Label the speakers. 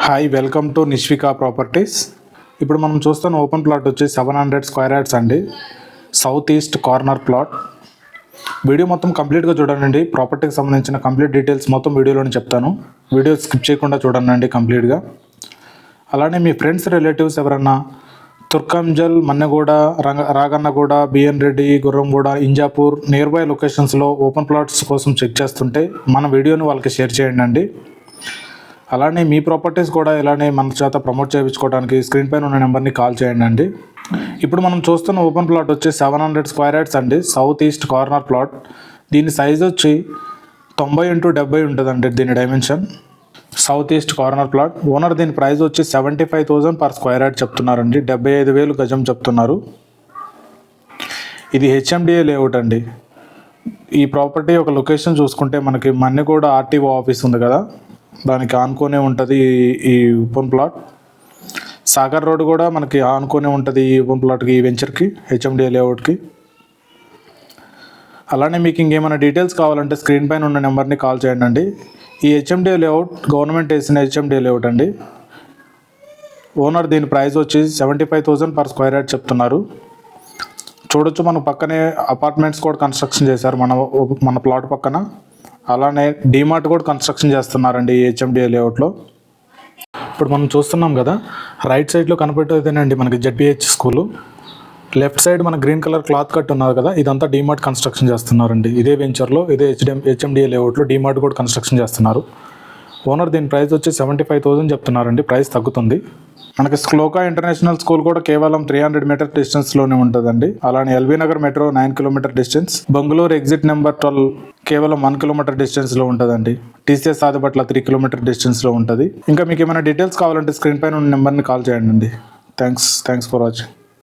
Speaker 1: Hi, welcome to Nishvika properties. ఇప్పుడు మనం చూస్తున్న ఓపెన్ ప్లాట్ వచ్చి 700 స్క్వేర్ యార్డ్స్ అండి. South east corner plot. Video మొత్తం కంప్లీట్గా చూడండి. ప్రాపర్టీకి సంబంధించిన కంప్లీట్ డీటెయిల్స్ మొత్తం వీడియోలోనే చెప్తాను. వీడియో స్కిప్ చేయకుండా చూడండి కంప్లీట్గా. అలానే మీ ఫ్రెండ్స్ రిలేటివ్స్ ఎవరన్నా Turkayamjal, Mannaguda, Ragannaguda, B N Reddy, Gurramguda, Injapur near by లొకేషన్స్లో ఓపెన్ ప్లాట్స్ కోసం చెక్ చేస్తుంటే మన వీడియోని వాళ్ళకి షేర్ చేయండి. అలానే మీ ప్రాపర్టీస్ కూడా ఇలానే మన చేత ప్రమోట్ చేయించుకోవడానికి స్క్రీన్ పైన ఉన్న నెంబర్ని కాల్ చేయండి. ఇప్పుడు మనం చూస్తున్న ఓపెన్ ప్లాట్ వచ్చి 700 స్క్వేర్ యార్డ్స్ అండి. South east corner plot. దీని సైజ్ వచ్చి 90x70 ఉంటుందండి. దీని dimension south east corner plot. Owner దీని ప్రైస్ వచ్చి 75,000 పర్ స్క్వేర్ యార్డ్ చెప్తున్నారండి. 75,000 గజం చెప్తున్నారు. ఇది హెచ్ఎండిఏ లేఅవుట్ అండి. ఈ ప్రాపర్టీ ఒక లొకేషన్ చూసుకుంటే మనకి మన్నెగూడ ఆర్టీఓ ఆఫీస్ ఉంది కదా, దానికి ఆనుకొనే ఉంటుంది ఈ ఓపెన్ ప్లాట్. సాగర్ రోడ్ కూడా మనకి ఆనుకొనే ఉంటుంది ఈ ఓపెన్ ప్లాట్కి, ఈ వెంచర్కి, హెచ్ఎండిఏ లేఅవుట్కి. అలానే మీకు ఇంకేమైనా డీటెయిల్స్ కావాలంటే స్క్రీన్ పైన ఉన్న నెంబర్ని కాల్ చేయండి. ఈ హెచ్ఎండిఏ లేఅవుట్ గవర్నమెంట్ వేసిన హెచ్ఎండిఏ లేఅవుట్ అండి. ఓనర్ దీని ప్రైస్ వచ్చి 75,000 పర్ స్క్వేర్ యార్డ్ చెప్తున్నారు. చూడొచ్చు, మన పక్కనే అపార్ట్మెంట్స్ కూడా కన్స్ట్రక్షన్ చేశారు మన ప్లాట్ పక్కన. అలానే డీమార్ట్ కూడా కన్స్ట్రక్షన్ చేస్తున్నారండి ఈ హెచ్ఎండిఏ లేఅవుట్లో. ఇప్పుడు మనం చూస్తున్నాం కదా, రైట్ సైడ్లో కనపడేదేనండి మనకి జెడ్పిహెచ్ స్కూలు. లెఫ్ట్ సైడ్ మన గ్రీన్ కలర్ క్లాత్ కట్ ఉన్నారు కదా, ఇదంతా డీమార్ట్ కన్స్ట్రక్షన్ చేస్తున్నారండి. ఇదే వెంచర్లో, ఇదే హెచ్ఎండిఏ లేఅవుట్లో డీమార్ట్ కూడా కన్స్ట్రక్షన్ చేస్తున్నారు. ఓనర్ దీని ప్రైస్ వచ్చి 75,000 చెప్తున్నారండి. ప్రైస్ తగ్గుతుంది. మనకి శ్లోకా ఇంటర్నేషనల్ స్కూల్ కూడా కేవలం 300 మీటర్ డిస్టెన్స్లోనే ఉంటుందండి. అలానే LB Nagar metro 9 kilometre distance. Bengaluru exit number 12 కేవలం 1 కిలోమీటర్ డిస్టెన్స్లో ఉంటుందండి. టీసీఎస్ ఆదిపట్ల 3 కిలోమీటర్ డిస్టెన్స్లో ఉంటుంది. ఇంకా మీకు ఏమైనా డీటెయిల్స్ కావాలంటే స్క్రీన్ పైన ఉన్న నెంబర్ని కాల్ చేయండి. Thanks for watching.